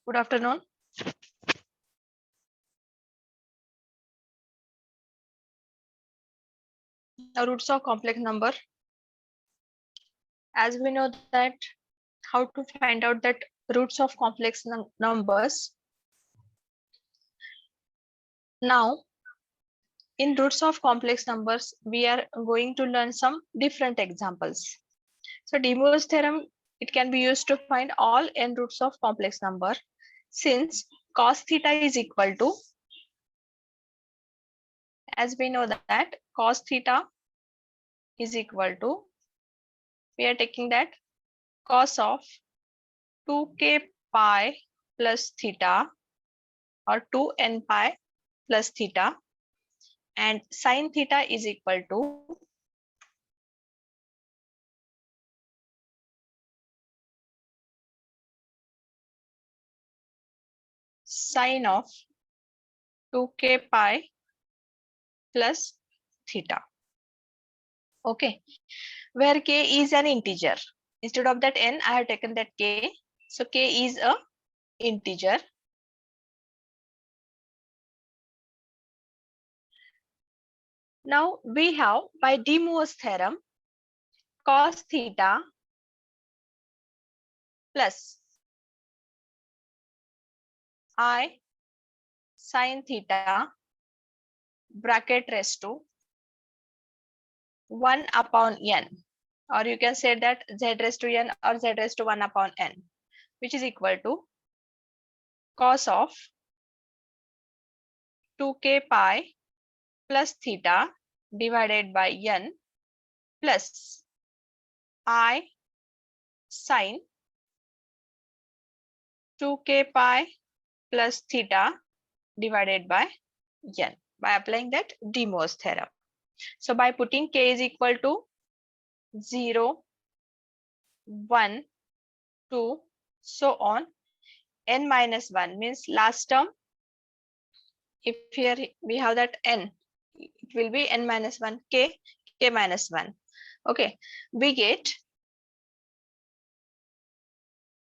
Good afternoon. Now, roots of complex number. As we know that how to find out that roots of complex numbers. Now, in roots of complex numbers, we are going to learn some different examples. So, De Moivre's theorem, it can be used to find all n roots of complex number, since cos theta is equal to, as we know that cos theta is equal to, we are taking that cos of 2k pi plus theta or 2n pi plus theta, and sin theta is equal to sin of 2k pi plus theta. Okay, where k is an integer. Instead of that n, I have taken that k. So k is a integer. Now we have, by De Moivre's theorem, cos theta plus I sin theta bracket raised to 1 upon n, or you can say that z raised to n or z raised to 1 upon n, which is equal to cos of 2k pi plus theta divided by n plus I sin 2k pi plus theta divided by n, by applying that De Moivre's theorem. So by putting k is equal to 0, 1, 2, so on, n minus 1 means last term. If here we have that n, it will be n minus 1, k minus 1. Okay, we get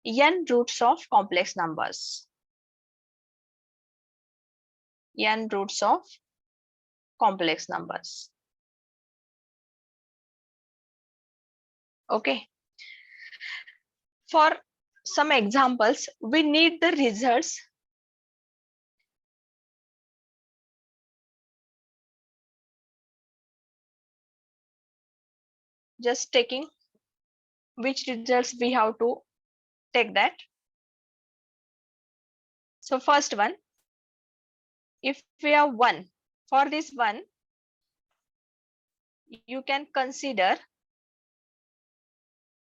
n roots of complex numbers. N roots of complex numbers. Okay. For some examples, we need the results. Just taking which results we have to take that. So first one, if we have 1, for this 1, you can consider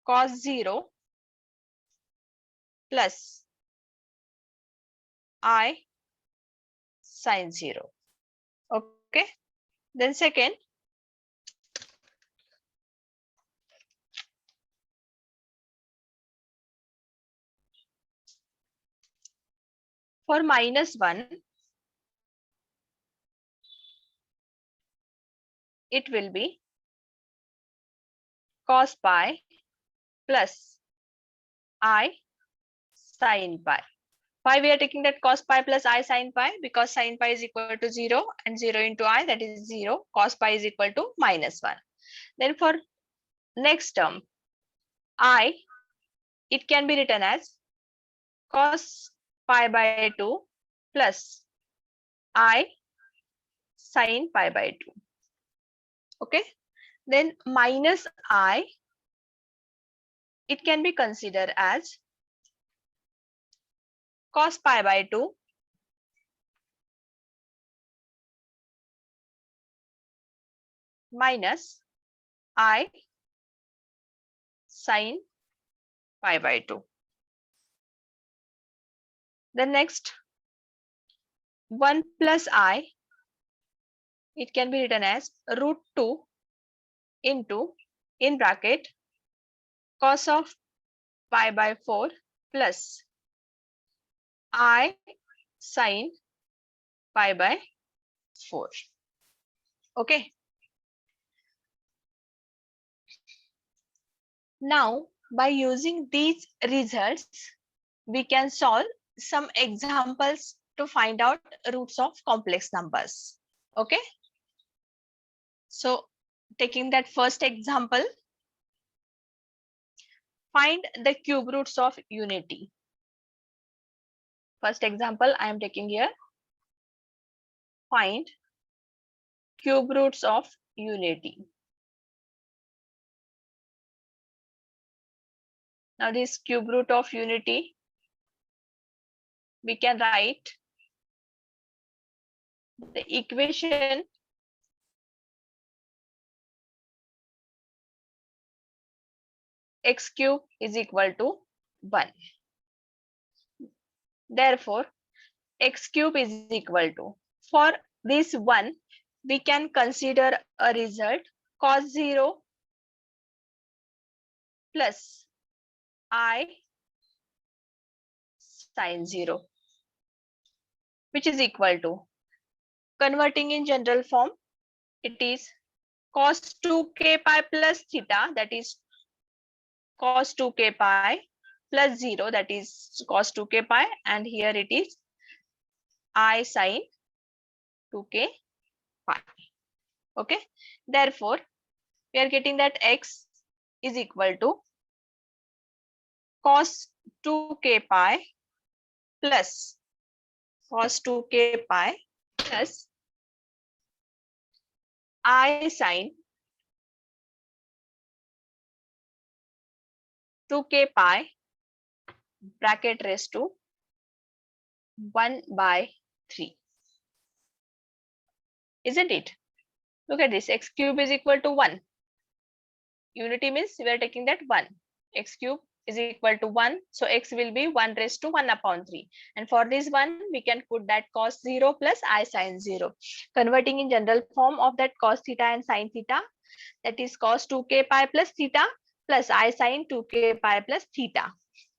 cos 0 plus I sin 0. Okay. Then second, for minus 1, it will be cos pi plus I sin pi. Why we are taking that cos pi plus I sin pi? Because sin pi is equal to 0 and 0 into I, that is 0. Cos pi is equal to minus 1. Then for next term, I, it can be written as cos pi by 2 plus I sin pi by 2. Okay. Then minus I, it can be considered as cos pi by 2 minus I sin pi by 2. The next 1 plus I, it can be written as root 2 into, in bracket, cos of pi by 4 plus I sin pi by 4. Okay. Now, by using these results, we can solve some examples to find out roots of complex numbers. Okay. So taking that first example, find the cube roots of unity. First example I am taking here. Find cube roots of unity. Now this cube root of unity, we can write the equation x cube is equal to 1. Therefore, x cube is equal to, for this 1, we can consider a result cos 0 plus I sin 0, which is equal to, converting in general form, it is cos 2k pi plus theta, that is cos 2k pi plus 0, that is cos 2k pi, and here it is I sin 2k pi. Okay. Therefore, we are getting that x is equal to cos 2k pi plus cos 2k pi plus I sin 2k pi bracket raised to 1/3. Isn't it? Look at this, x cube is equal to 1. Unity means we are taking that 1. X cube is equal to 1. So x will be 1 raised to 1/3. And for this one, we can put that cos 0 plus I sin 0. Converting in general form of that cos theta and sin theta, that is cos 2k pi plus theta plus I sin 2k pi plus theta.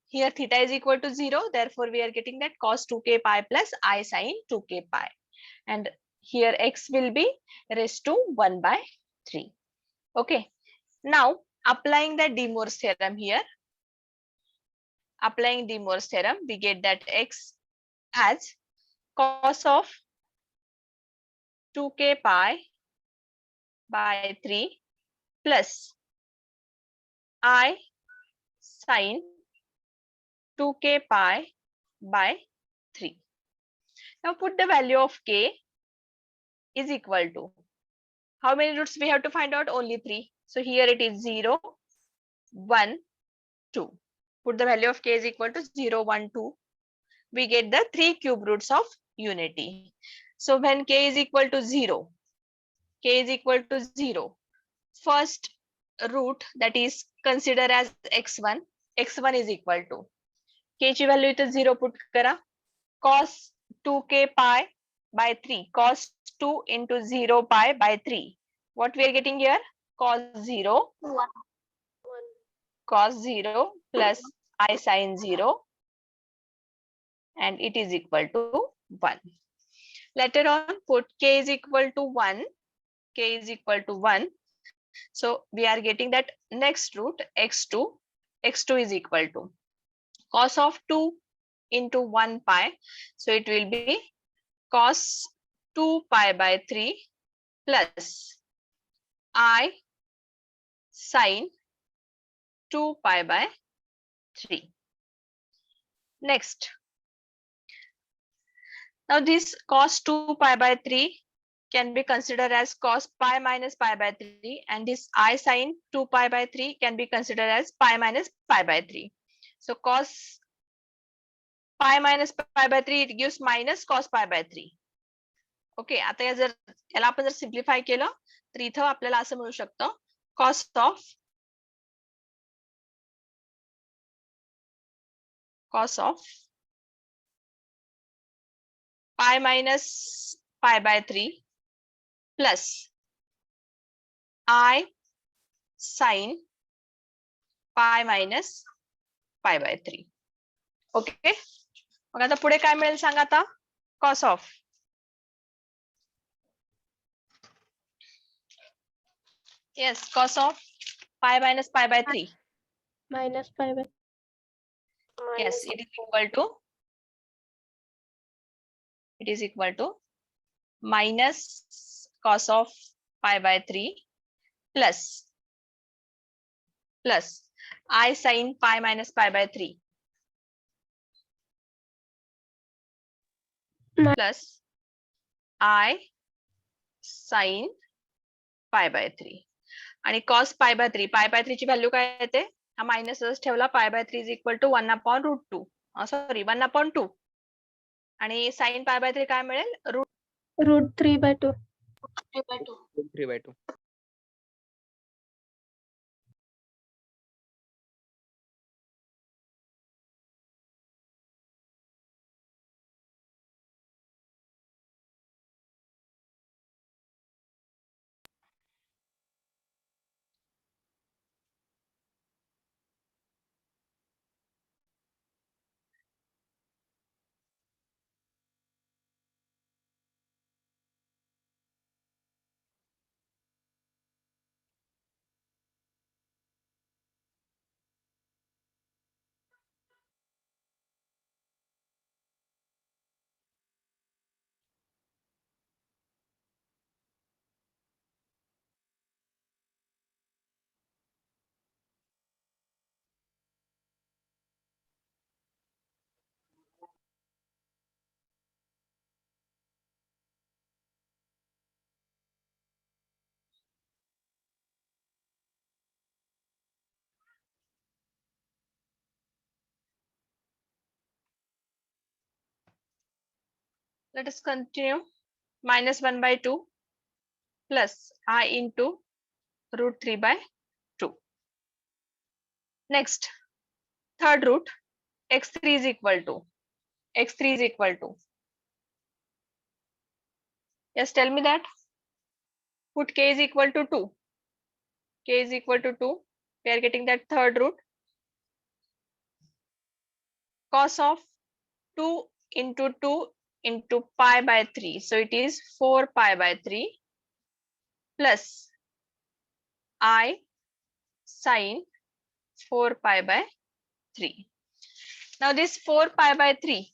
Here theta is equal to 0. Therefore, we are getting that cos 2k pi plus I sin 2k pi. And here x will be raised to 1/3. Okay. Now, applying the De Moivre's theorem here, applying De Moivre's theorem, we get that x as cos of 2k pi by 3 plus I sin 2k pi by 3. Now put the value of k is equal to, how many roots we have to find out? Only 3. So here it is 0, 1, 2. Put the value of k is equal to 0, 1, 2. We get the 3 cube roots of unity. So when k is equal to 0, k is equal to 0, first root, that is consider as x1, x1 is equal to, k ची value इथे 0 put करा, cos 2k pi by 3, cos 2 into 0 pi by 3. What we are getting here? Cos 0, 1. Cos 0 plus I sin 0, and it is equal to 1. Later on, put k is equal to 1, k is equal to 1. So we are getting that next root x2, x2 is equal to cos of 2 into 1 pi. So it will be cos 2 pi by 3 plus I sin 2 pi by 3. Next. Now this cos 2 pi by 3 can be considered as cos pi minus pi by 3, and this I sin 2 pi by 3 can be considered as pi minus pi by 3. So cos pi minus pi by 3, it gives minus cos pi by 3. Okay, आता याला आपण जर simplify केलं तर इथं आपल्याला असं मिळू शकतं cos of pi minus pi by 3 plus I sin pi minus pi by 3. Okay, मग आता पुढे काय मिळेल सांगा आता? cos of cos of pi minus pi by 3. Minus pi by. Yes, it is equal to it is equal to minus cos of pi by 3 plus I sin pi minus pi by 3 plus I sin pi by 3 आणि cos pi by 3 ची value काय येते हा मायनसच ठेवला pi by 3 is equal to 1 upon root 2 sorry 1 upon 2 आणि sin pi by 3 काय मिळेल root 3/2. 3/2. let us continue minus 1 by 2 plus I into root 3 by 2. Next, third root x3 is equal to yes, tell me that. Put k is equal to 2. K is equal to 2. We are getting that third root. Cos of 2 into 2 into pi by 3. So it is 4 pi by 3 plus I sin 4 pi by 3. Now this 4 pi by 3,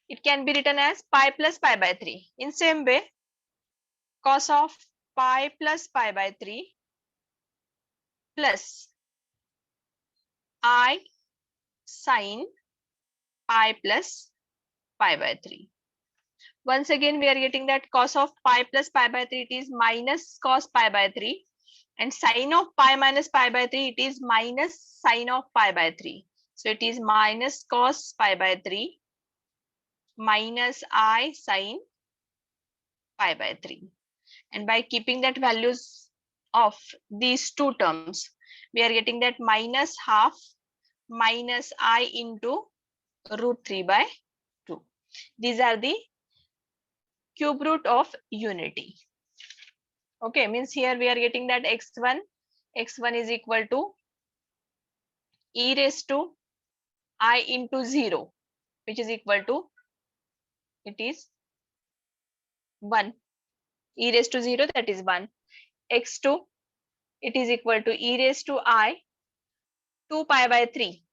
it can be written as pi plus pi by 3. In same way, cos of pi plus pi by 3 plus I sin pi plus pi by 3. Once again, we are getting that cos of pi plus pi by 3, it is minus cos pi by 3. And sin of pi minus pi by 3, it is minus sin of pi by 3. So it is minus cos pi by 3 minus I sin pi by 3. And by keeping that values of these two terms, we are getting that minus half minus I into root 3 by 2. These are the cube root of unity. Okay, means here we are getting that x1 is equal to e raised to I into 0, which is equal to, it is 1. E raised to 0, that is 1. x2, it is equal to e raised to I 2 pi by 3.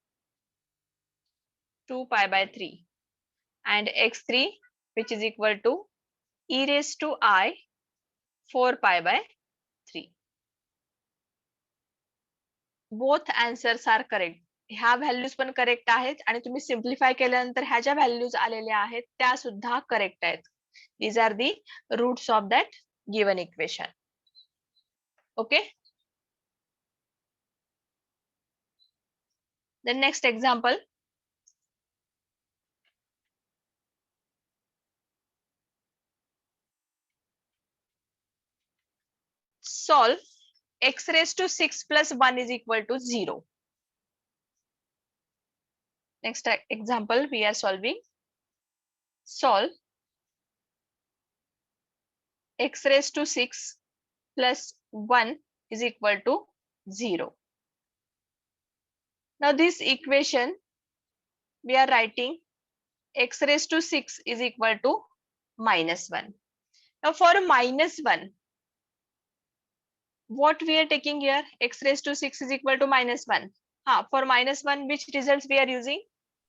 2 pi by 3. And x3, which is equal to e raised to I 4 pi by 3. Both answers are correct. ह्या values पण correct आहेत आणि तुम्ही simplify केल्यानंतर ह्या ज्या values आलेल्या आहेत त्या सुद्धा करेक्ट आहेत. These are the roots of that given equation. Okay. The next example. Solve x raised to 6 plus 1 is equal to 0. Next example we are solving. Solve x raised to 6 plus 1 is equal to 0. Now this equation we are writing x raised to 6 is equal to minus 1. Now for minus 1, what we are taking here, x raised to 6 is equal to minus 1. For minus 1, which results we are using?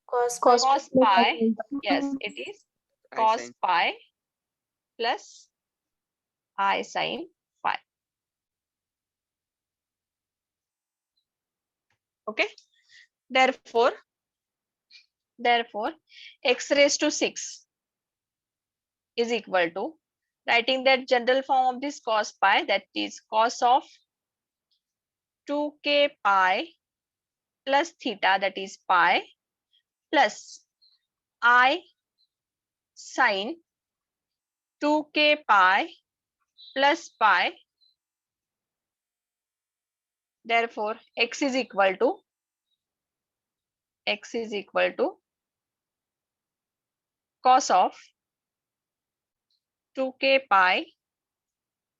Cos Pi. Yes, it is cos sin. pi plus I sin phi. Okay. Therefore, x raised to 6 is equal to, writing that general form of this cos pi, that is cos of 2k pi plus theta, that is pi, plus I sin 2k pi plus pi. Therefore, x is equal to cos of 2k pi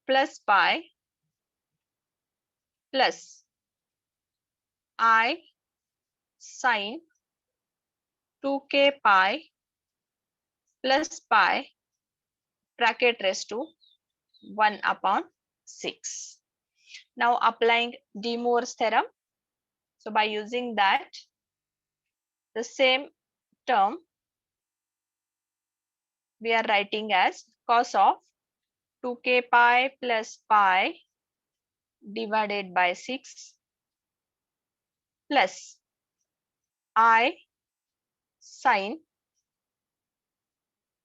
plus pi plus I sin 2k pi plus pi bracket raised to 1 upon 6. Now applying De Moivre's theorem. So by using that, the same term we are writing as cos of 2k pi plus pi divided by 6 plus I sin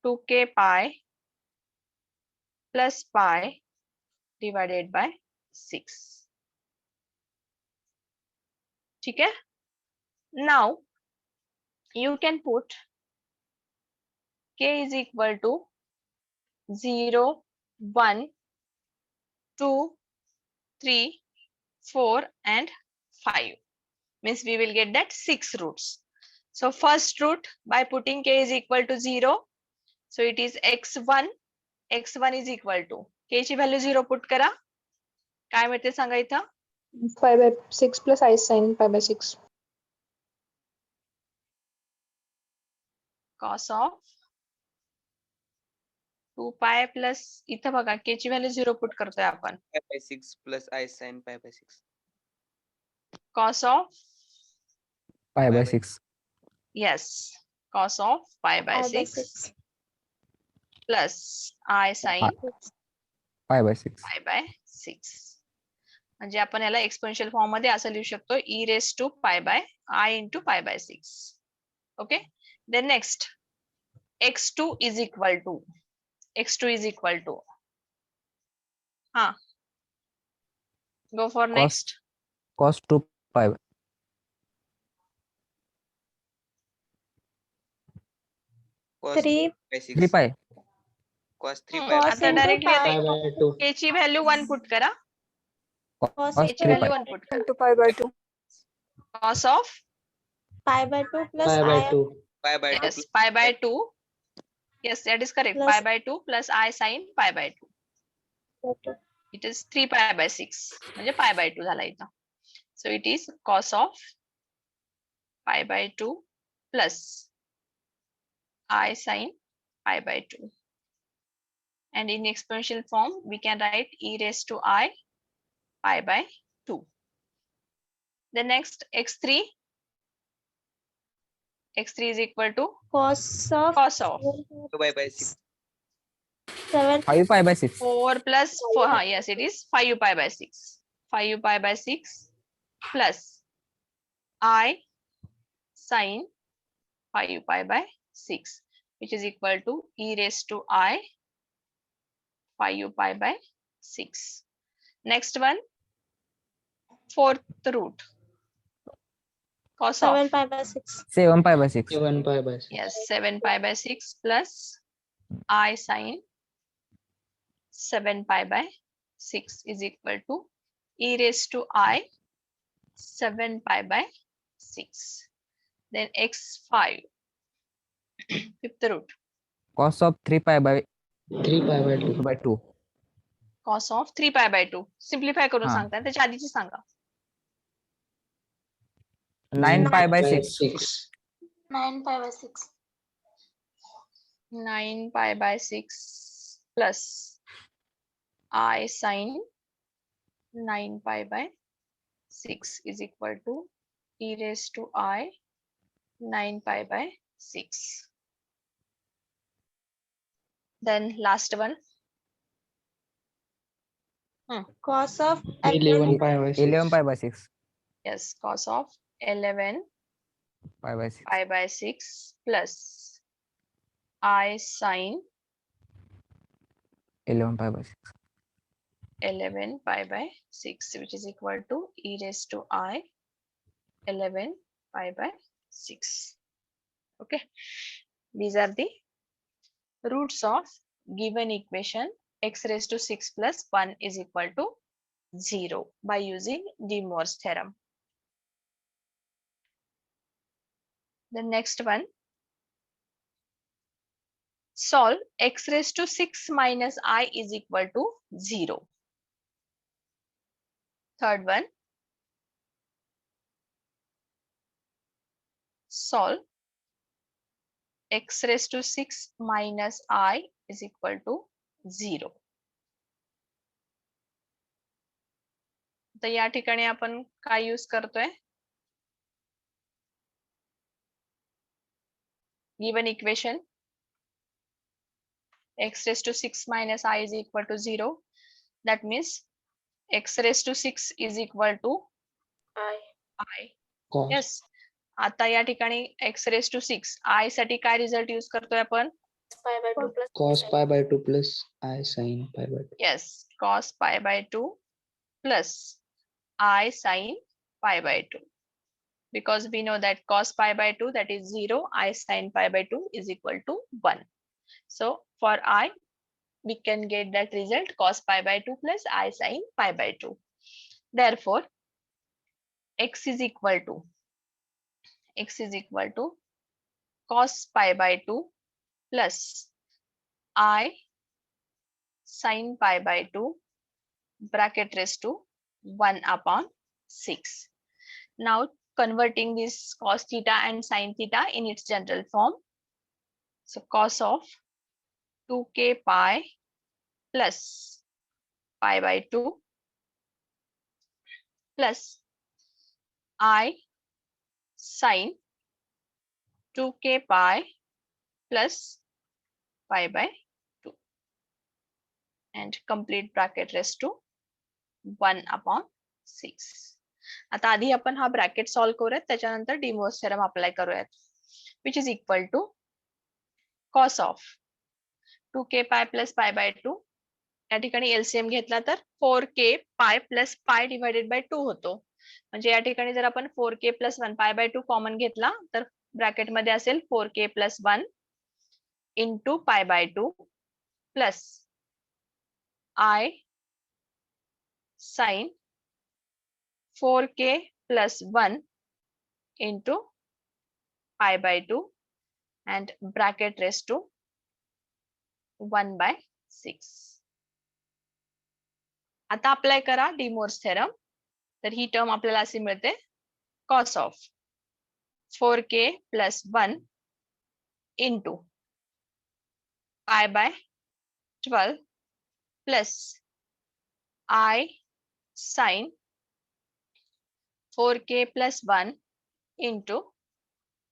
2k pi plus pi divided by 6. ठीक है? Now you can put k is equal to 0, 1, 2, 3, 4 and 5. Means we will get that 6 roots. So first root, by putting k is equal to 0, so it is x1 is equal to, k ची value 0 put करा, काय मिळते सांगा इथं? 5/6 plus I sin pi/6. Cos of 2 pi plus इथं बघा k ची value 0 put करतोय आपण. Pi by 6 plus I sin pi by 6. Cos of, pi by by 6 yes, cos of pi by 6 plus I sin pi by 6 pi by 6. म्हणजे आपण याला exponential form मध्ये असं लिहू शकतो, e raised to pi by I into pi by 6. Okay. Then next, x2 is equal to, go for next. cos 2 pi Cos 3 by 6. 3 pi Cos 3 hmm, pi by आता into directly pi. आता k ची value 1 put करा, cos cos k ची 3 value pi 1 put करा. into pi/2. Cos of, Pi/2 plus I pi by 2 yes, plus pi by 2. Yes, that is correct. Plus- Pi by 2 plus I sin pi by 2. It is 3 pi by 6. म्हणजे pi by 2 झाला इथं. So it is cos of pi by 2 plus I sin pi by 2. And in exponential form, we can write e raised to I pi by 2. The next x3 is equal to cos of cos of 2 pi by 6. 7 5 pi by 6 4 plus 4. Yes, it is 5 pi by 6. 5 pi by 6 plus I sin 5 pi by 6, which is equal to e raised to I 5 pi by 6. Next one, fourth root, cos of, 7 pi by 6. 7 pi by 6 7 pi by 6. yes, 7 pi by 6 plus I sin 7 pi by 6 is equal to e raised to I 7 pi by 6. Then x5, fifth root, cos of 3 pi by 3 pi by 2. 2 cos of 3 pi by 2. Simplify करून हा. सांगता, त्याच्या आधीची सांगा. 9 pi by 6 6. 9 pi by 6. 9 pi by 6 plus I sin 9 pi by 6 is equal to e raised to I 9 pi by 6. Then last one. Cos of 11 pi by 6. 11 pi by 6. Yes, cos of 11 Pi by 6. pi by 6 plus I sine 11 pi by 6. 11 pi by 6, which is equal to e raised to I 11 pi by 6. Okay, these are the roots of given equation x raised to 6 plus 1 is equal to 0 by using De Moivre's theorem. The next one, solve x raised to 6 minus I is equal to 0. Third one, solve x raised to 6 minus I is equal to 0. तर या ठिकाणी आपण काय use करतोय? Given equation x raised to 6 minus I is equal to 0. That means x raised to 6 is equal to I. Cos. Yes. आता या ठिकाणी x raised to 6 I साठी काय रिझल्ट यूज करतोय आपण? Cos pi by 2 plus I sin pi by 2. Yes, cos pi by 2 plus I sin pi by 2. Because we know that cos pi by 2 that is 0, I sin pi by 2 is equal to 1. So for I, we can get that result cos pi by 2 plus I sin pi by 2. Therefore, x is equal to cos pi by 2 plus I sin pi by 2 bracket raised to 1 upon 6. Now converting this cos theta and sin theta in its general form. So cos of 2k pi plus pi by 2 plus I sin 2k pi plus pi by 2 and complete bracket raised to 1 upon 6. आता आधी आपण हा bracket solve करूयात, त्याच्यानंतर De Moivre's theorem apply करूयात. Which is equal to cos of 2k pi plus pi by 2. या ठिकाणी LCM घेतला तर 4k pi plus pi divided by 2 होतो. म्हणजे या ठिकाणी जर आपण 4k plus 1 pi by 2 common घेतला तर ब्रॅकेट मध्ये असेल 4k plus 1 into pi by 2 plus I sin 4k plus 1 into pi by 2 and bracket raised to 1 by 6. आता अप्लाय करा De Moivre's theorem. तर ही टर्म आपल्याला अशी मिळते cos of 4k plus 1 into pi by 12 plus I sin 4k plus 1 into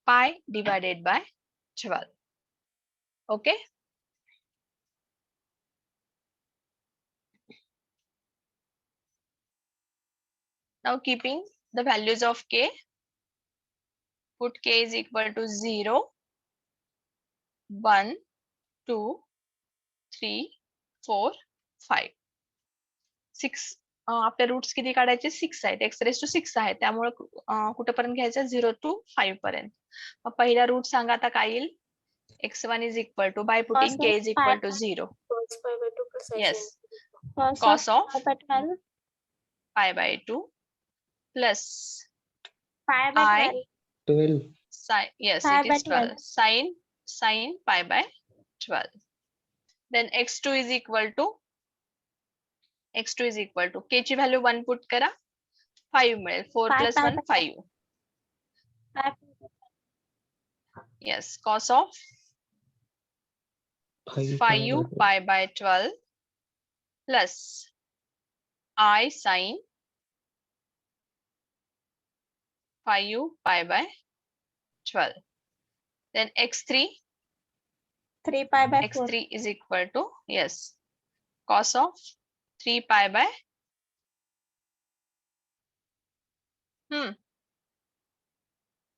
pi divided by 12. Okay. Now keeping the values of k, put k is equal to 0, 1, 2, 3, 4, 5. 6 आपले roots किती काढायचे? 6 आहेत. x raised to 6 आहे, त्यामुळे कुठपर्यंत घ्यायचं? 0 to 5 पर्यंत. मग पहिला रूट सांगा आता काय येईल? x1 is equal to, by putting k is equal to 0. Yes, cos of pi by 2 plus I 12. sin, yes, Pi it by is 12. Sin pi by 12. Then x2 is equal to k ची value 1 put करा, 5 मिळेल. 4 plus 1 5. Yes, cos of 5 5 pi by 12 plus I sin 5 pi by 12. Then x3 3 pi by 4. x3 is equal to, yes, cos of 3 pi by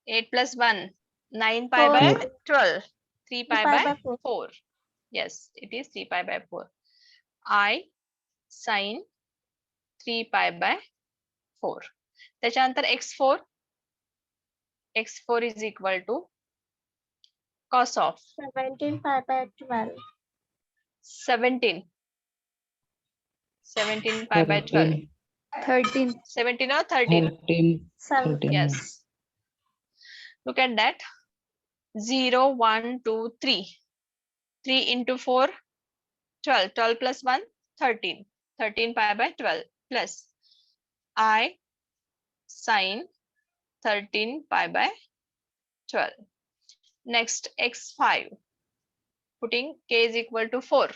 8 plus 1, 9 pi by 12, 3 pi by 4. 4. Yes, it is 3 pi by 4. I sin 3 pi by 4. त्याच्यानंतर x4 is equal to cos of 17 pi by 12. 17 pi by 12. 13. 17 or 13? 13. Yes. Look at that. 0, 1, 2, 3. 3 into 4, 12. 12 plus 1, 13. 13 pi by 12 plus I sin 13 pi by 12. Next, x5. Putting k is equal to 4.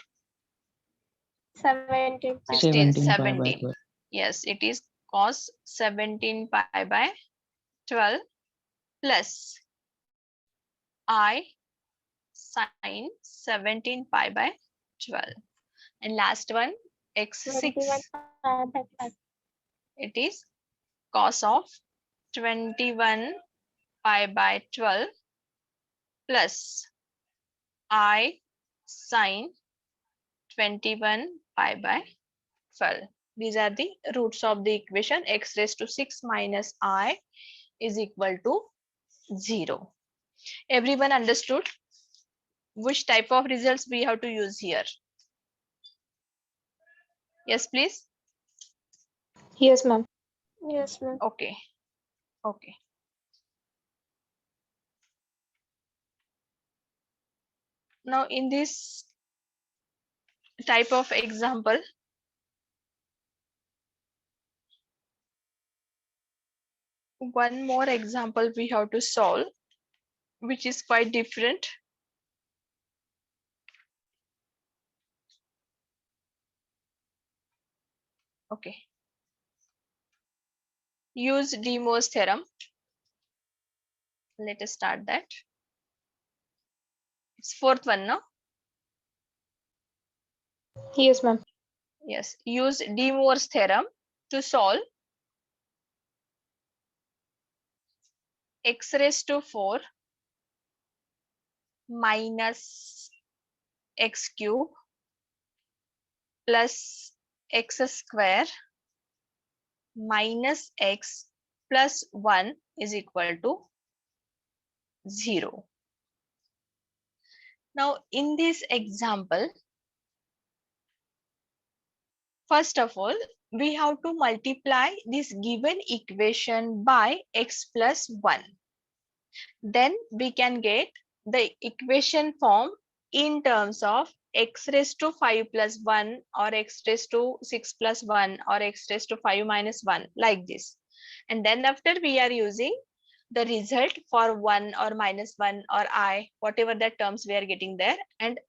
17 pi. 16, 17 pi by 17. 12. Yes, it is cos 17 pi by 12 plus I sin 17 pi by 12. And last one, x6. 21 pi by 12. It is cos of 21 pi by 12 plus I sin 21 pi by 12. These are the roots of the equation x raised to 6 minus I is equal to 0. Everyone understood which type of results we have to use here? Yes, please. Yes, ma'am. Yes, ma'am. Okay. Okay. Now in this type of example, one more example we have to solve, which is quite different. Okay. Use De Moivre's theorem. Let us start that. It's fourth one, no? Yes, ma'am. Yes. Use De Moivre's theorem to solve x raised to 4 minus x cube plus x square minus x plus 1 is equal to 0. Now in this example, first of all, we have to multiply this given equation by x plus 1. Then we can get the equation form in terms of x raised to 5 plus 1 or x raised to 6 plus 1 or x raised to 5 minus 1, like this. And then after we are using the result for 1 or minus 1 or I, whatever the terms we are getting there. And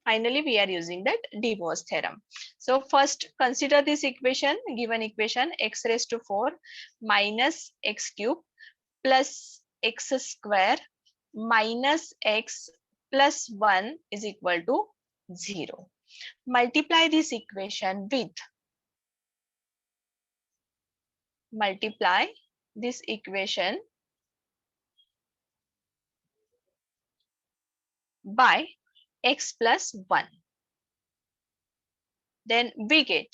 finally, we are using that De Moivre's theorem. So first consider this equation, given equation x raised to 4 minus x cube plus x square minus x plus 1 is equal to 0. Multiply this equation with by x plus 1. Then we get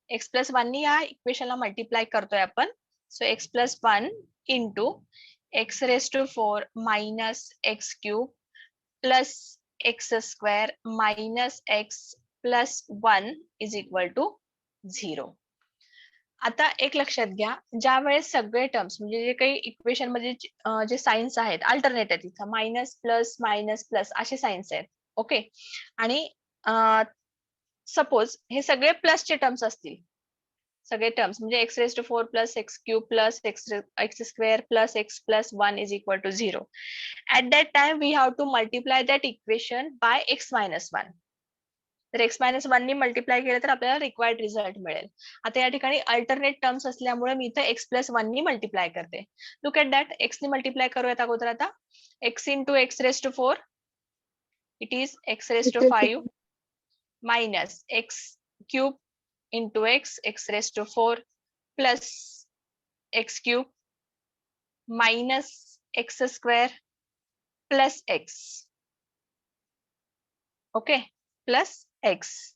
x plus 1 ni या equation ला multiply करतोय आपण. So x plus 1 into x raised to 4 minus x cube plus x square minus x plus 1 is equal to 0. आता एक लक्षात घ्या, ज्या वेळेस सगळे टर्म्स म्हणजे जे काही इक्वेशन मध्ये जे साइन्स आहेत अल्टरनेट आहेत, इथं मायनस प्लस मायनस प्लस असे साइन्स आहेत. ओके. आणि सपोज हे सगळे प्लसचे टर्म्स असतील, सगळे टर्म्स म्हणजे x raise to 4 plus x cube plus x square plus x plus 1 is equal to 0. At that time we have to multiply that equation by x minus 1. तर x minus 1 ने multiply केलं तर आपल्याला required result मिळेल. आता या ठिकाणी alternate terms असल्यामुळे मी इथे x plus 1 ने मल्टिप्लाय करते. लुक एट दॅट, x ने मल्टिप्लाय करूयात अगोदर. आता x into x raised to 4 It is x raised to 5 minus x cube into x raised to 4 plus x cube minus x square plus x. Okay, plus x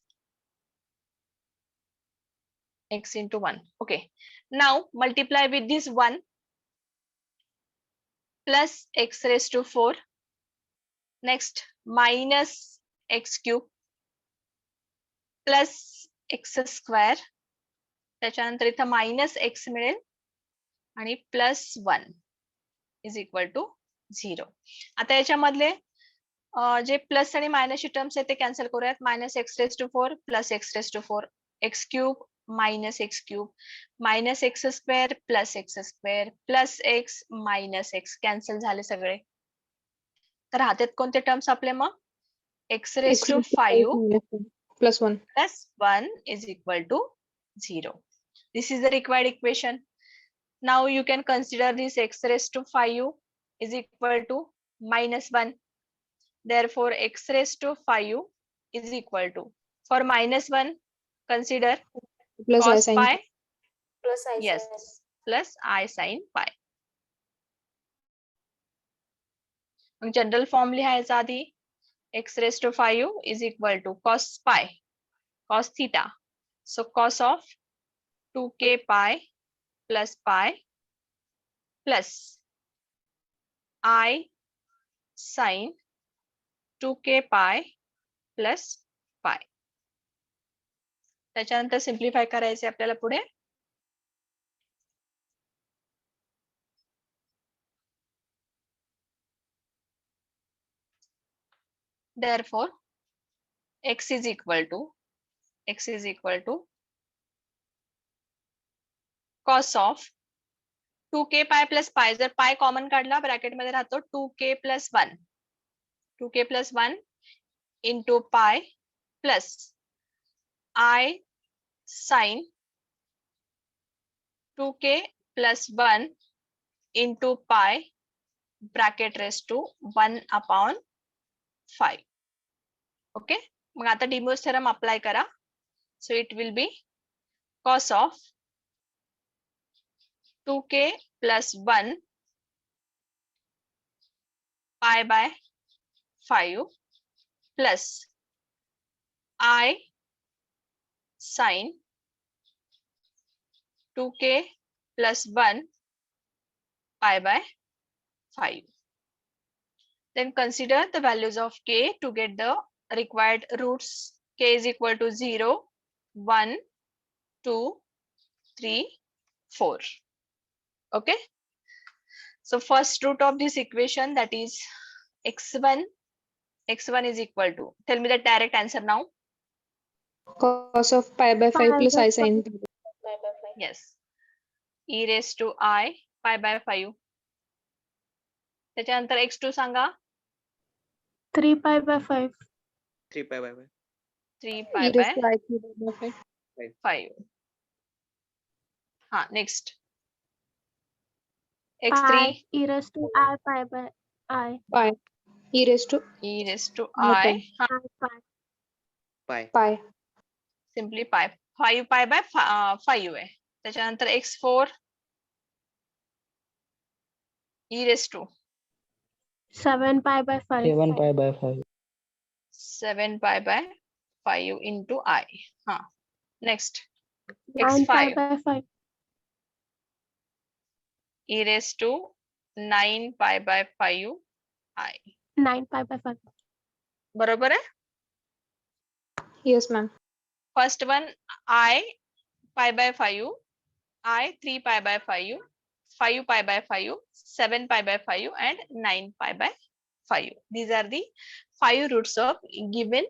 into 1. Okay, now multiply with this 1 plus x raised to 4. Next minus x cube plus x square त्याच्यानंतर इथं minus x मिळेल आणि plus 1 is equal to 0. आता याच्यामधले जे plus आणि मायनसची terms आहेत ते cancel करूयात. Minus x raise to 4 plus x raise to 4 x cube minus x cube minus x square plus x minus x cancel झाले सगळे. तर राहतात कोणते टर्म्स आपले मग x raise to 5 plus 1. plus 1 is equal to 0. This is the required equation. Now you can consider this x raised to 5 is equal to minus 1. Therefore, x raised to 5 is equal to, for minus 1, consider Plus I cos sin pi, plus I yes, plus I sin pi. General form लिहायचा आधी x raised to 5 is equal to cos pi, cos theta. So cos of 2k pi plus pi plus I sin 2k pi plus pi. त्याच्यानंतर simplify करायचे आपल्याला पुढे. Therefore, x is equal to cos of 2k pi plus pi. जर pi common काढला bracket मध्ये राहतो 2k plus 1 into pi plus I sin 2k plus 1 into pi bracket raised to 1 upon 5. Okay, मग आता Deimos theorem apply करा. So it will be cos of 2k plus 1 pi by 5 plus I sin 2k plus 1 pi by 5. Then consider the values of k to get the required roots. K is equal to 0, 1, 2, 3, 4. Okay. So first root of this equation, that is x1 is equal to, tell me the direct answer now. cos of pi by 5 plus I sin pi by 5. Yes, e raised to I pi by 5. त्याच्यानंतर x2 Sanga. 3 pi by 5. 3 pi by 5. 3 pi E by raised to I cube by 5. 5. हाँ, next. x3 e raised to I pi by I. Pi. E raised to e raised to Okay. I. हाँ, Pi. pi. simply pi. 5 pi by 5 आहे. त्याच्यानंतर x4 e raised to 7 pi by 5. 7 pi by 5. 7 pi by 5 into I. हाँ, next. 9 pi x5 by 5. e raised to 9 pi by 5 I. 9 pi by 5. बरोबर आहे. Yes, ma'am. First one I pi by 5, I 3 pi by 5, 5 pi by 5, 7 pi by 5 and 9 pi by 5. These are the 5 roots of given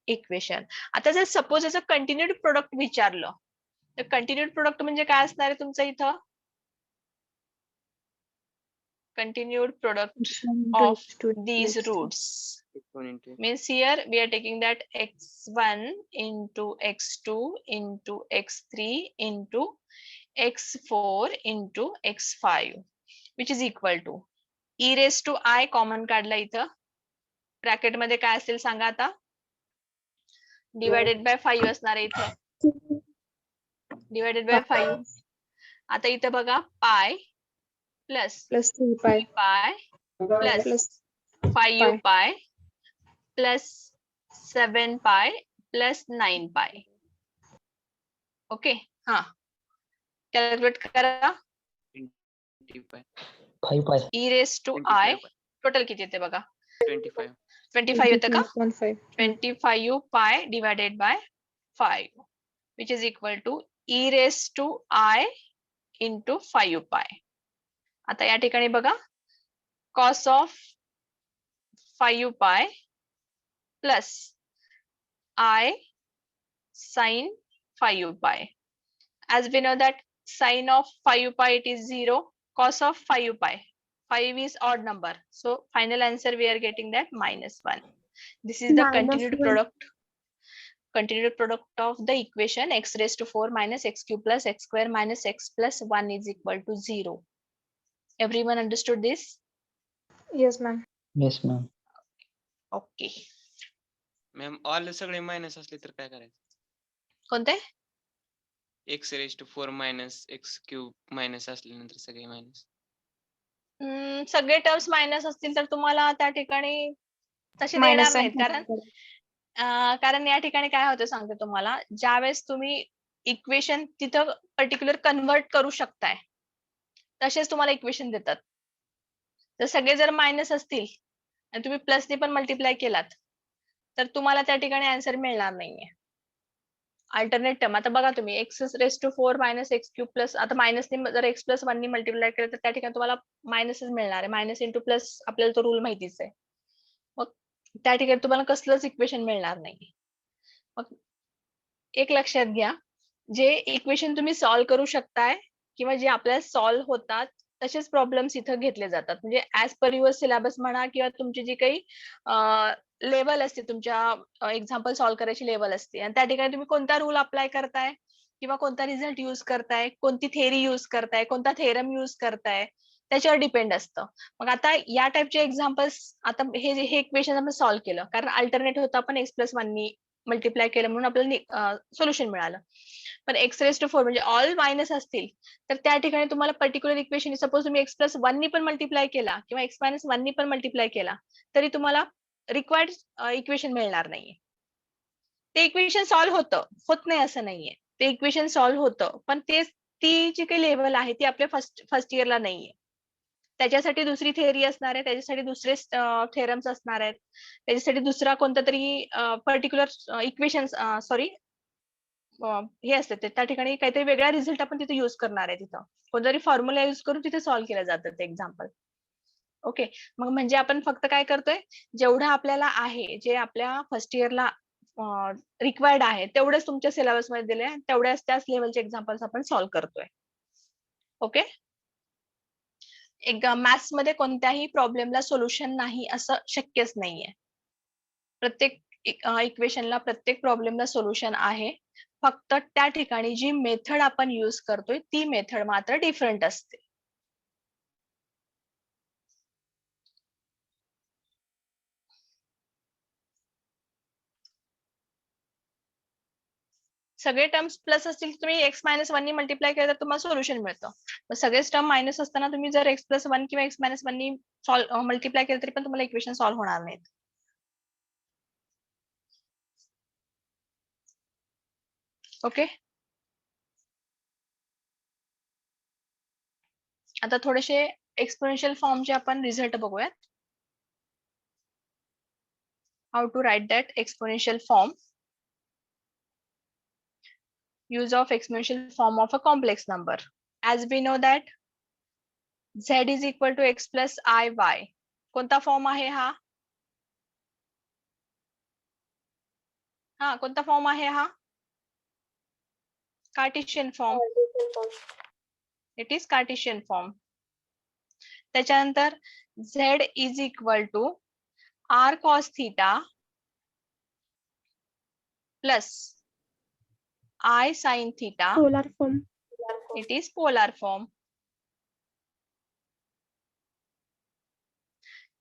equation. आता जर suppose याचं continued product विचारलं तर continued product म्हणजे काय असणार आहे तुमचं इथं? Continued product of these roots Exponent. means here we are taking that x1 into x2 into x3 into x4 into x5 which is equal to e raised to I common काढला इथं bracket मध्ये काय असेल सांगा आता. Divided by 5 असणार आहे इथं. Divided by 5. आता इथं बघा pi plus Plus 3 pi. Pi plus Plus 5 pi. Pi plus 7 pi plus 9 pi. Okay. हा, कॅल्क्युलेट करा. 20 pi. 5 pi. E raise to 25 i pi. Total किती येते बघा. 25. 25 येतं का. 25.5. 25 pi divided by 5 which is equal to e raised to I into 5 pi. आता या ठिकाणी बघा cos of 5 pi plus I sin 5 pi. As we know that sin of 5 pi it is 0, cos of 5 pi. 5 is odd number. So final answer we are getting that -1. This is the continued product of the equation x raised to 4 minus x cube plus x square minus x plus 1 is equal to 0. Everyone understood this? Yes, ma'am. Yes, ma'am. Okay. Ma'am all सगळे मायनस असले तर काय करायचं. कोणते? X raise to 4 minus x cube minus असल्यानंतर सगळे minus. सगळे टर्म्स मायनस असतील तर तुम्हाला त्या ठिकाणी तसे Minus देणार sign नाहीत. कारण या ठिकाणी काय होतं सांगते तुम्हाला. ज्यावेळेस तुम्ही इक्वेशन तिथं पर्टिक्युलर कन्वर्ट करू शकताय तसेच तुम्हाला इक्वेशन देतात. जर सगळे जर मायनस असतील आणि तुम्ही प्लसने पण मल्टिप्लाय केलात तर तुम्हाला त्या ठिकाणी आन्सर मिळणार नाहीये. अल्टरनेट टर्म आता बघा तुम्ही x raise to 4 minus x cube plus आता मायनसने जर एक्स प्लस 1 ने मल्टिप्लाय केलं तर त्या ठिकाणी तुम्हाला मायनसच मिळणार आहे. मायनस इंटू प्लस आपल्याला तो रूल माहितीच आहे. मग त्या ठिकाणी तुम्हाला कसलंच इक्वेशन मिळणार नाही. मग एक लक्षात घ्या, जे इक्वेशन तुम्ही सॉल्व्ह करू शकताय किंवा जे आपल्याला सॉल्व्ह होतात तसेच प्रॉब्लेम्स इथं घेतले जातात. म्हणजे ऍज पर युअर सिलेबस म्हणा किंवा तुमची जी काही लेवल असते तुमच्या एक्झाम्पल सॉल्व्ह करायची लेवल असते आणि त्या ठिकाणी तुम्ही कोणता रूल अप्लाय करताय किंवा कोणता रिझल्ट युज करताय, कोणती थेअरी युज करताय, कोणता थेरम युज करताय त्याच्यावर डिपेंड असतं. मग आता या टाइपचे एक्झाम्पल्स आता हे इक्वेशन आपण सॉल्व्ह केलं कारण अल्टरनेट होतं आपण एक्स प्लस 1 नी मल्टिप्लाय केलं म्हणून आपल्याला सोल्युशन मिळालं. पण एक्स रेस टू 4 म्हणजे ऑल मायनस असतील तर त्या ठिकाणी तुम्हाला पर्टिक्युलर इक्वेशन सपोज तुम्ही एक्स प्लस 1 नी पण मल्टिप्लाय केला किंवा एक्स मायनस 1 नी पण मल्टिप्लाय केला तरी तुम्हाला रिक्वायर्ड इक्वेशन मिळणार नाहीये. ते इक्वेशन सॉल्व्ह होत नाही असं नाहीये. ते इक्वेशन सॉल्व्ह होतं पण ती जी काही लेवल आहे ती आपल्या फर्स्ट इयरला नाहीये. त्याच्यासाठी दुसरी थेअरी असणार आहे, त्याच्यासाठी दुसरे थेरम्स असणार आहेत, त्याच्यासाठी दुसरा कोणता तरी पर्टिक्युलर इक्वेशन सॉरी हे असते त्या ठिकाणी काहीतरी वेगळा रिझल्ट आपण तिथे युज करणार आहे. तिथं कोणतरी फॉर्म्युला युज करून तिथे सॉल्व्ह केलं जातं ते एक्झाम्पल. ओके. मग म्हणजे आपण फक्त काय करतोय जेवढं आपल्याला आहे जे आपल्या फर्स्ट इयरला रिक्वायर्ड आहे तेवढेच तुमच्या सिलेबस मध्ये दिले तेवढ्याच त्याच लेवलचे एक्झाम्पल्स आपण सॉल्व्ह करतोय. ओके. एक मॅथ्स मध्ये कोणत्याही प्रॉब्लेमला सोल्युशन नाही असं शक्यच नाहीये. प्रत्येक इक्वेशनला प्रत्येक प्रॉब्लेमला सोल्युशन आहे. फक्त त्या ठिकाणी जी मेथड आपण युज करतोय ती मेथड मात्र डिफरंट असते. सगळे टर्म्स प्लस असतील तुम्ही एक्स मायनस 1 नी मल्टिप्लाय केलं तर तुम्हाला सोल्युशन मिळतं. मग सगळेच टर्म मायनस असताना तुम्ही जर एक्स प्लस 1 किंवा एक्स मायनस 1 नी मल्टिप्लाय केलं तरी पण तुम्हाला इक्वेशन सॉल्व्ह होणार नाहीत. ओके. आता थोडेसे एक्सपोनेन्शियल फॉर्मचे आपण रिझल्ट बघूयात. How to write that exponential form. Use of exponential form of a complex number. As we know that z is equal to x plus iy. कोणता फॉर्म आहे हा? कोणता फॉर्म आहे हा? Cartesian form. It is Cartesian form. त्याच्यानंतर z is equal to r cos theta plus I sin theta. Polar form. It is polar form.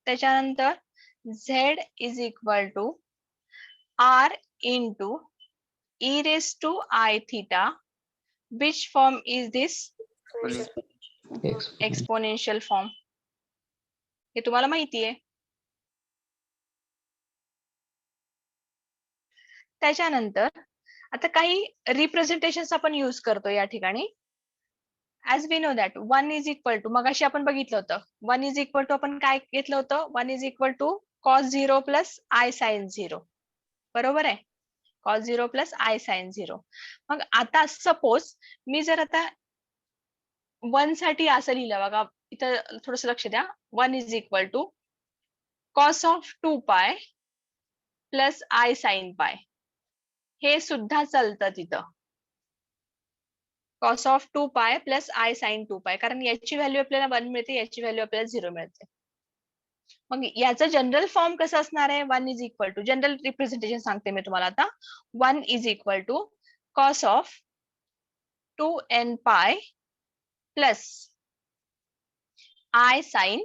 त्याच्यानंतर Z is equal to R into e raised to I theta. Which form is this? Exponential form. हे तुम्हाला माहिती आहे. त्याच्यानंतर आता काही representation आपण use करतो या ठिकाणी. As we know that 1 is equal to, मगाशी आपण बघितलं होतं 1 इज इक्वल टू आपण काय घेतलं होतं, 1 is equal to cos 0 plus i sine 0. बरोबर आहे, कॉस 0 प्लस आय साइन 0. मग आता सपोज मी जर आता 1 साठी असं लिहिलं बघा, इथं थोडस लक्ष द्या. 1 is equal to cos of 2 pi plus i sine pi. हे सुद्धा चालतं तिथं, cos of 2 pi plus i sine 2 pi, कारण याची व्हॅल्यू आपल्याला 1 मिळते, याची व्हॅल्यू आपल्याला 0 मिळते. मग याचं जनरल फॉर्म कसं असणार आहे, 1 is equal to, general representation सांगते मी तुम्हाला आता. 1 is equal to cos of 2n pi plus i sine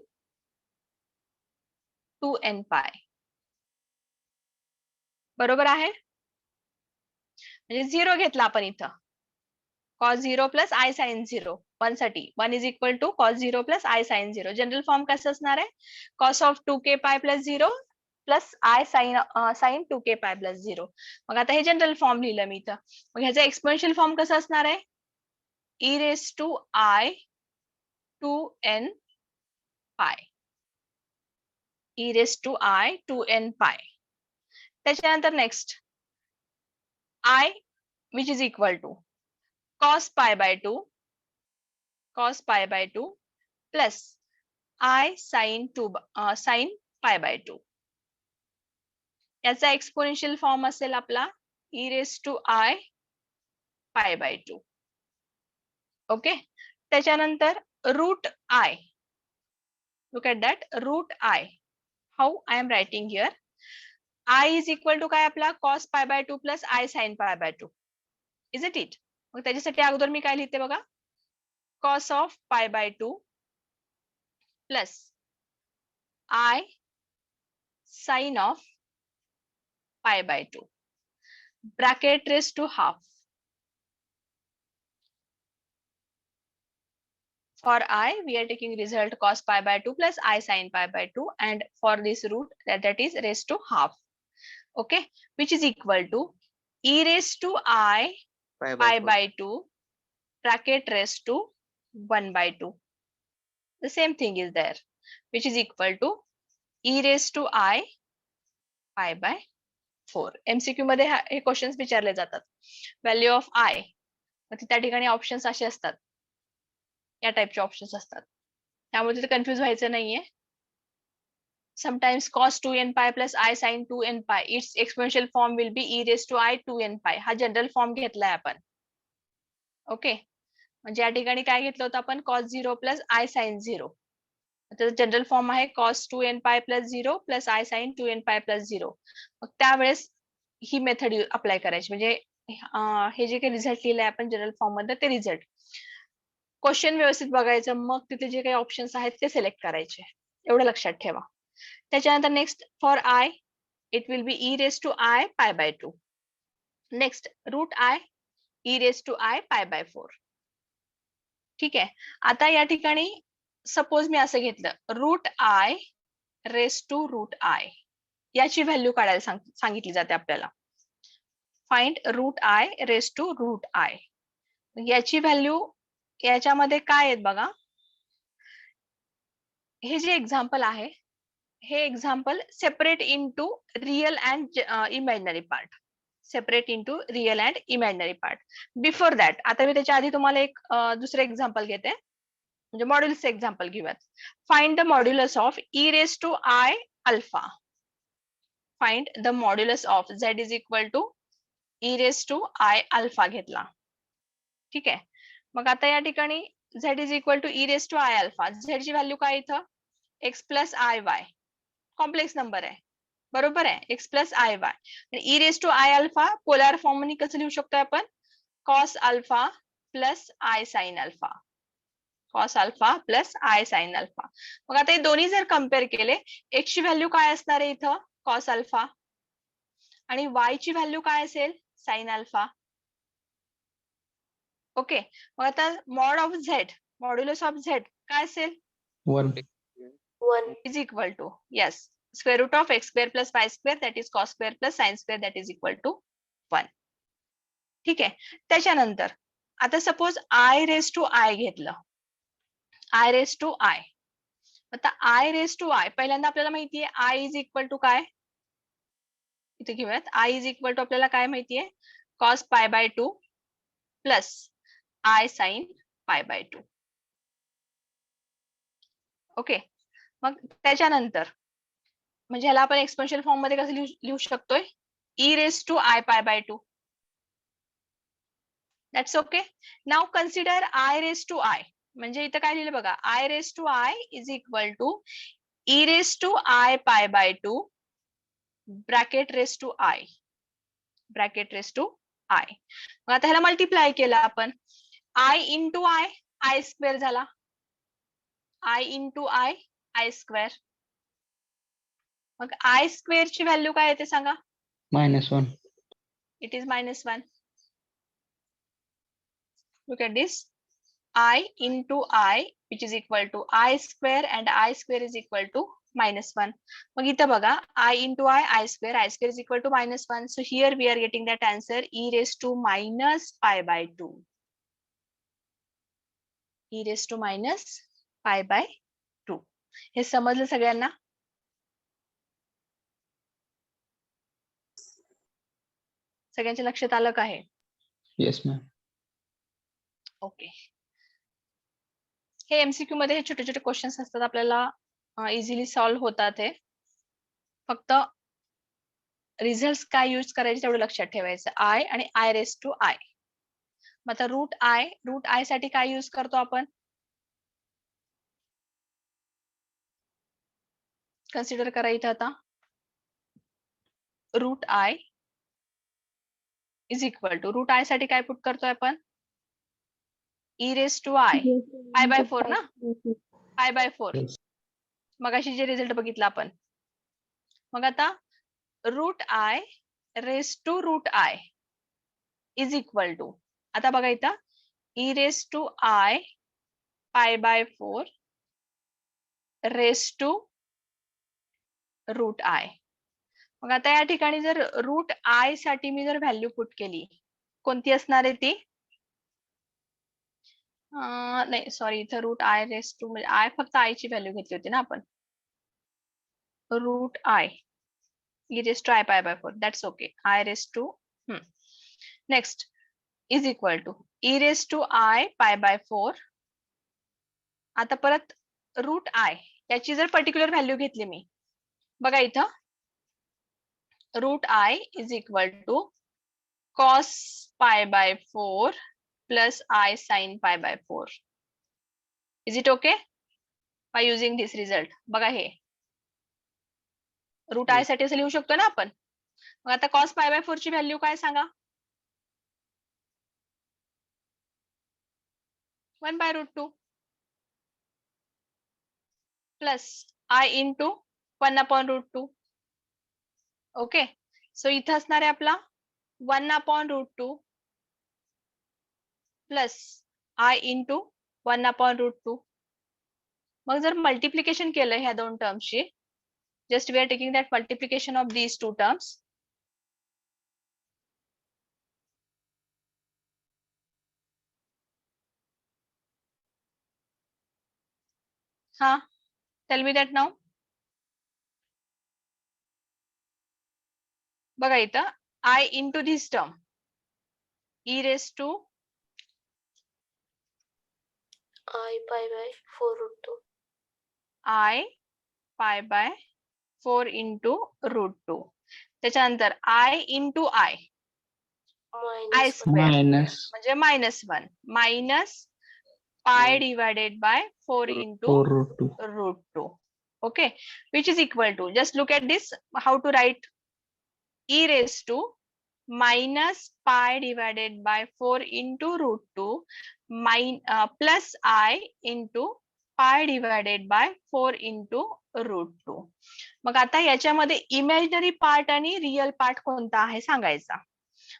2n pi. बरोबर आहे, म्हणजे 0 घेतला आपण इथं, कॉस 0 प्लस आय साइन 0 1 साठी. 1 is equal to cos 0 plus i sine 0. General form कसं असणार आहे, cos of 2k pi plus 0 plus i sine 2k pi plus 0. मग आता हे जनरल फॉर्म लिहिलं मी इथं. मग ह्याचा एक्सपोनेन्शियल फॉर्म कसं असणार आहे, e raise to i 2n pi, e raise to i 2n pi. त्याच्यानंतर next I which is equal to cos pi by 2 plus I sin pi by 2. याचा एक्सपोनेन्शियल फॉर्म असेल आपला e raised to I pi by 2. ओके, त्याच्यानंतर root I, look at that, root I. How I am writing here, I is equal to काय आपला cos pi by 2 plus I sin pi by 2. Is it it? मग त्याच्यासाठी अगोदर मी काय लिहिते बघा, cos of pi by 2 plus I sin of pi by 2 bracket raised to half. For I, we are taking result cos pi by 2 plus I sin pi by 2, and for this root that is raised to half. Okay, which is equal to e raised to I pi by 2 bracket raised to 1 by 2. The same thing is there, which is equal to e raised to I pi by 4. MCQ मध्ये हे questions विचारले जातात. Value of I, त्या ठिकाणी options असे असतात, या टाइपचे options असतात, त्यामुळे तिथे कन्फ्युज व्हायचं नाहीये. Sometimes cos 2n pi plus I sin 2n pi, its exponential form will be e raised to I 2n pi. हा जनरल फॉर्म घेतलाय आपण. ओके, म्हणजे या ठिकाणी काय घेतलं होतं आपण, cos 0 plus I sin 0. त्याचा जनरल फॉर्म आहे cos 2n pi plus 0 plus I sin 2n pi plus 0. मग त्यावेळेस ही मेथड अप्लाय करायची, म्हणजे हे जे काही रिझल्ट लिहिलंय आपण जनरल फॉर्म मध्ये ते रिझल्ट, क्वेश्चन व्यवस्थित बघायचं, मग तिथे जे काही ऑप्शन्स आहेत ते सिलेक्ट करायचे, एवढं लक्षात ठेवा. त्याच्यानंतर next for I, it will be e raised to I pi by 2. Next root I, e raised to I pi by 4. ठीक आहे, आता या ठिकाणी सपोज मी असं घेतलं, root I raised to root I, याची व्हॅल्यू काढायला सांगितली जाते आपल्याला. Find root I raised to root I. याची व्हॅल्यू याच्यामध्ये काय आहेत बघा, हे जे एक्झाम्पल आहे, हे example separate into real and imaginary part, separate into real and imaginary part. Before that, आता मी त्याच्या आधी तुम्हाला एक दुसरं एक्झाम्पल घेते, म्हणजे मॉड्युलसचं एक्झाम्पल घेऊयात. Find the modulus of e raised to I alpha. Find the modulus of z is equal to e raised to I alpha घेतला. ठीक आहे, मग आता या ठिकाणी z is equal to e raised to I alpha. z ची value काय इथं, x plus i y, complex number आहे, बरोबर आहे, x plus i y. e raised to I alpha polar form मध्ये कसं लिहू शकतो आपण, cos alpha plus I sin alpha, cos alpha plus i sine alpha. मग आता हे दोन्ही जर कम्पेअर केले, x ची व्हॅल्यू काय असणार आहे इथं कॉस अल्फा आणि y ची व्हॅल्यू काय असेल साइन अल्फा. ओके, मग आता mod of Z, modulus of Z काय असेल 1. 1. is equal to, yes, square root of x square plus y square, that is cos square plus sin square, that is equal to 1. ठीक आहे. त्याच्यानंतर आता suppose i raise to आय घेतलं, i raise to आय. आता i raise to आय पहिल्यांदा आपल्याला माहिती आहे i इज इक्वल टू काय, इथे घेऊयात. i इज इक्वल टू आपल्याला काय माहिती आहे cos pi by 2 plus i sine pi by 2. Okay, मग त्याच्यानंतर म्हणजे ह्याला आपण एक्सपोनेन्शियल फॉर्म मध्ये कसं लिहू शकतोय, e raise to i pi by 2. That's okay. नाव consider i raise to i, म्हणजे इथं काय लिहिलं बघा, i raise to i is equal to e raise to i pi by 2 bracket raise to i, bracket raise to i. मग आता ह्याला multiply केला आपण, i into i, i square झाला, i into i, i square. मग i square ची value काय येते सांगा, -1. It is -1. Look at this, I into I which is equal to I square and I square is equal to -1. मग इथं बघा I into I square is equal to -1. So here we are getting that answer e raised to minus pi by 2. E raised to minus pi by 2. हे समजलं सगळ्यांना? सगळ्यांच्या लक्षात आलं का हे? Yes, ma'am. Okay. हे MCQ मध्ये हे छोटे छोटे क्वेश्चन्स असतात, आपल्याला इझिली सॉल्व्ह होतात. हे फक्त रिझल्ट काय यूज करायचे तेवढं लक्षात ठेवायचं, आय आणि आय रेस टू आय. मग आता रूट आय साठी काय यूज करतो आपण, कन्सिडर करा इथं आता. Root i is equal to, root i साठी काय पुट करतोय आपण, e raise to i pi by 4 ना, पाय बाय 4. Yes. मगाशी जे रिझल्ट बघितला आपण. मग आता root i raise to root i is equal to, आता बघा इथं e raise to i pi by 4 raise to root i. मग आता या ठिकाणी जर रूट आय साठी मी जर व्हॅल्यू पुट केली, कोणती असणार आहे ती, नाही सॉरी, इथं रूट आय रेस टू म्हणजे आय फक्त आय ची व्हॅल्यू घेतली होती ना आपण, root i e raised to I pi by 4, that's okay. I raised to next is equal to e raised to I pi by 4. आता परत रूट आय याची जर पर्टिक्युलर व्हॅल्यू घेतली मी, बघा इथं root i is equal to cos pi by 4 plus I sin pi by 4. Is it okay by using this result? बघा हे root i साठी असं लिहू शकतो ना आपण. मग आता cos pi by 4 ची व्हॅल्यू काय सांगा, 1 by root 2 plus I into 1 upon root 2. Okay, so इथं असणार आहे आपला 1 upon root 2 plus I into 1 upon root 2. मग जर मल्टिप्लिकेशन केलं ह्या दोन टर्म्सची, just we are taking that multiplication of these two terms. Tell me that now. बघा इथं I into this term e raised to I pi by 4 root 2. I pi by 4 into root 2. त्याच्यानंतर I into I I Minus 1. square Minus म्हणजे -1 minus pi divided by 4 into 4 root 2. root 2. Okay, which is equal to, just look at this, how to write e raised to minus pi divided by 4 into root 2 plus I into pi divided by 4 into root 2. मग आता याच्यामध्ये imaginary part आणि real part कोणता आहे सांगायचा.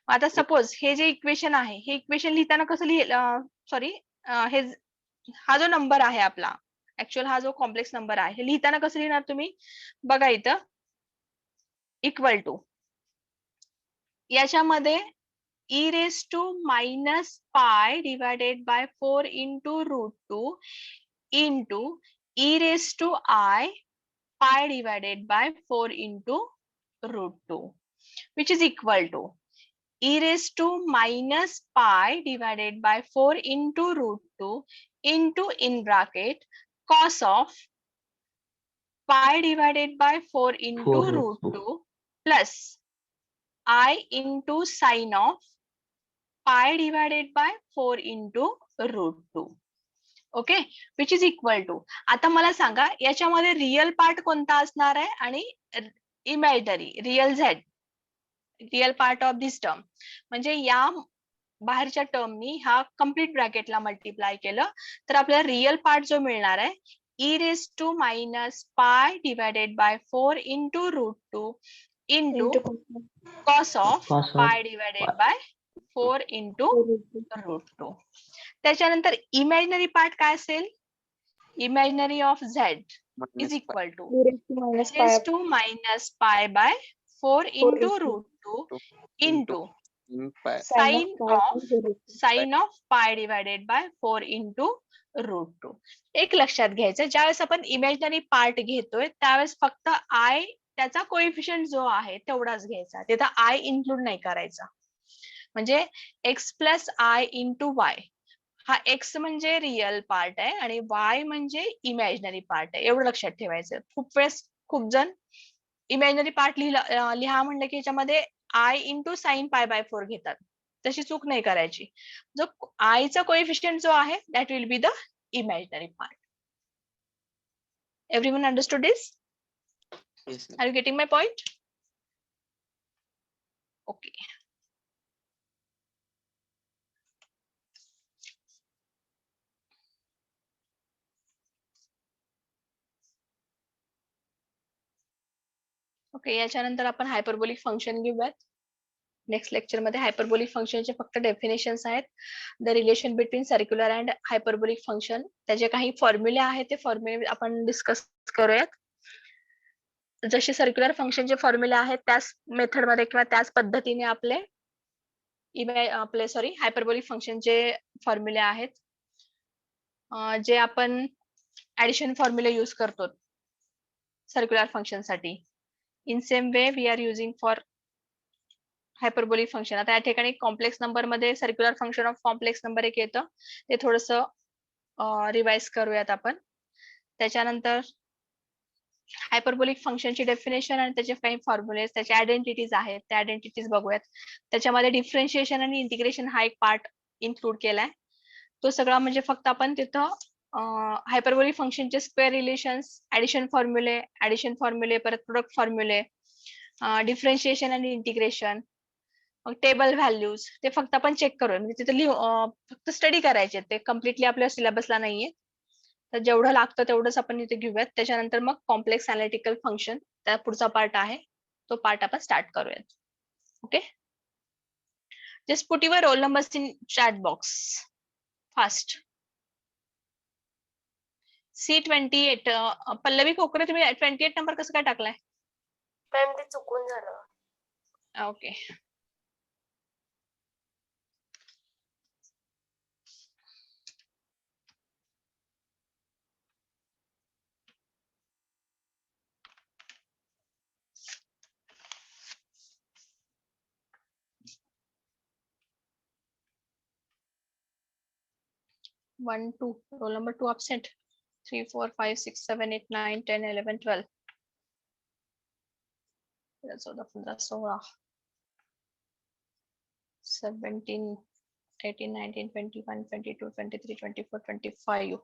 आता suppose हे जे equation आहे हे equation लिहिताना कसं सॉरी हे हा जो नंबर आहे आपला ऍक्च्युअल हा जो कॉम्प्लेक्स नंबर आहे हे लिहिताना कसं लिहिणार तुम्ही बघा इथं इक्वल टू याच्यामध्ये e raised to minus pi divided by 4 into root 2 into e raised to I pi divided by 4 into root 2 which is equal to e raised to minus pi divided by 4 into root 2 into in bracket cos of pi divided by 4 into 4 root 2 plus I into sine of pi divided by 4 into root 2. Okay which is equal to आता मला सांगा याच्यामध्ये real part कोणता असणार आहे आणि imaginary real part of this term म्हणजे या बाहेरच्या टर्मनी हा कम्प्लीट ब्रॅकेटला मल्टिप्लाय केलं तर आपल्याला रिअल पार्ट जो मिळणार आहे e raised to minus pi divided by 4 into root 2 into cos of pi divided by 4 into root 2. त्याच्यानंतर इमॅजिनरी पार्ट काय असेल imaginary of z is equal to raised to minus pi by 4 into root 2 into sine of pi divided by 4 into root 2. एक लक्षात घ्यायचं ज्यावेळेस आपण imaginary part घेतोय त्यावेळेस फक्त I त्याचा कोएफिशियंट जो आहे तेवढाच घ्यायचा तिथं I इन्क्लूड नाही करायचा म्हणजे x प्लस आय इंटू वाय हा x म्हणजे रिअल पार्ट आहे आणि y म्हणजे इमॅजिनरी पार्ट आहे एवढं लक्षात ठेवायचं खूप वेळेस खूप जण इमॅजिनरी पार्ट लिहा म्हणलं की याच्यामध्ये I into sine pi by 4 घेतात तशी चूक नाही करायची जो आय चा कोएफिशियंट जो आहे that will be the imaginary part everyone understood this Yes, ma'am. Are you getting my point okay okay याच्यानंतर आपण हायपरबोलिक फंक्शन घेऊयात नेक्स्ट लेक्चर मध्ये हायपरबोलिक फंक्शनचे फक्त डेफिनेशन्स आहेत the relation between circular and hyperbolic function त्याचे काही फॉर्म्युले आहेत ते फॉर्म्युले आपण डिस्कस करूयात जसे सर्क्युलर फंक्शनचे फॉर्म्युले आहेत त्याच मेथड मध्ये किंवा त्याच पद्धतीने आपले हायपरबोलिक फंक्शनचे फॉर्म्युले आहेत जे आपण ऍडिशन फॉर्म्युले यूज करतो सर्क्युलर फंक्शन साठी in same way we are using for hyperbolic function आता या ठिकाणी कॉम्प्लेक्स नंबर मध्ये circular function of complex number एक येतं ते थोडस रिवाइज करूयात आपण त्याच्यानंतर हायपरबोलिक फंक्शनची डेफिनेशन आणि त्याचे काही फॉर्म्युलेस त्याचे आयडेंटिटीज आहेत त्या आयडेंटिटीज बघूयात त्याच्यामध्ये डिफरन्शिएशन आणि इंटिग्रेशन हा एक पार्ट इन्क्लूड केलाय तो सगळा म्हणजे फक्त आपण तिथं हायपरबोलिक फंक्शनचे स्क्वेअर रिलेशन्स ऍडिशन फॉर्म्युले परत प्रोडक्ट फॉर्म्युले डिफरन्शिएशन आणि इंटिग्रेशन मग टेबल व्हॅल्यूज ते फक्त आपण चेक करूया म्हणजे तिथे फक्त स्टडी करायचे ते कम्प्लिटली आपल्या सिलेबसला नाहीये तर जेवढं लागतं तेवढंच आपण इथे घेऊयात त्याच्यानंतर मग कॉम्प्लेक्स अनालिटिकल फंक्शन त्या पुढचा पार्ट आहे तो पार्ट आपण स्टार्ट करूयात okay just put your roll numbers in chat box fast C28 Pallavi Khokare तुम्ही 28 नंबर कसं काय टाकलाय मॅम ते चुकून झालं okay One, two, roll number 2 absent. 3, 4, 5, 6, 7, 8, 9, 10, 11, 12. That's all the 16, 17, 18, 19, 21, 22, 23, 24, 25,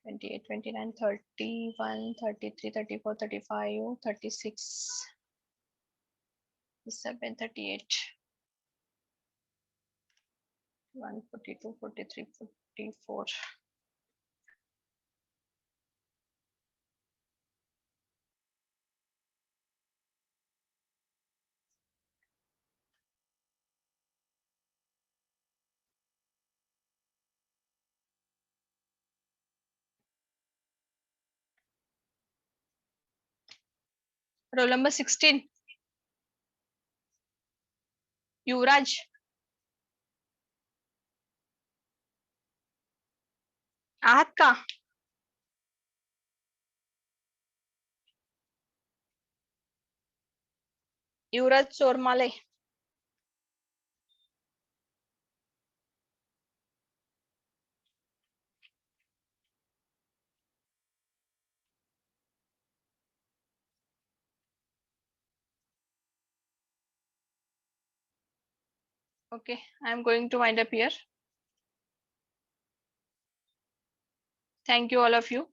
28, 29, 31, 33, 34, 35, 36, 37, 38. 142, 43, 44. Roll number 16. Yuvraj. आहात का? युवराज चोरमाले. Okay, I am going to wind up here. Thank you all of you.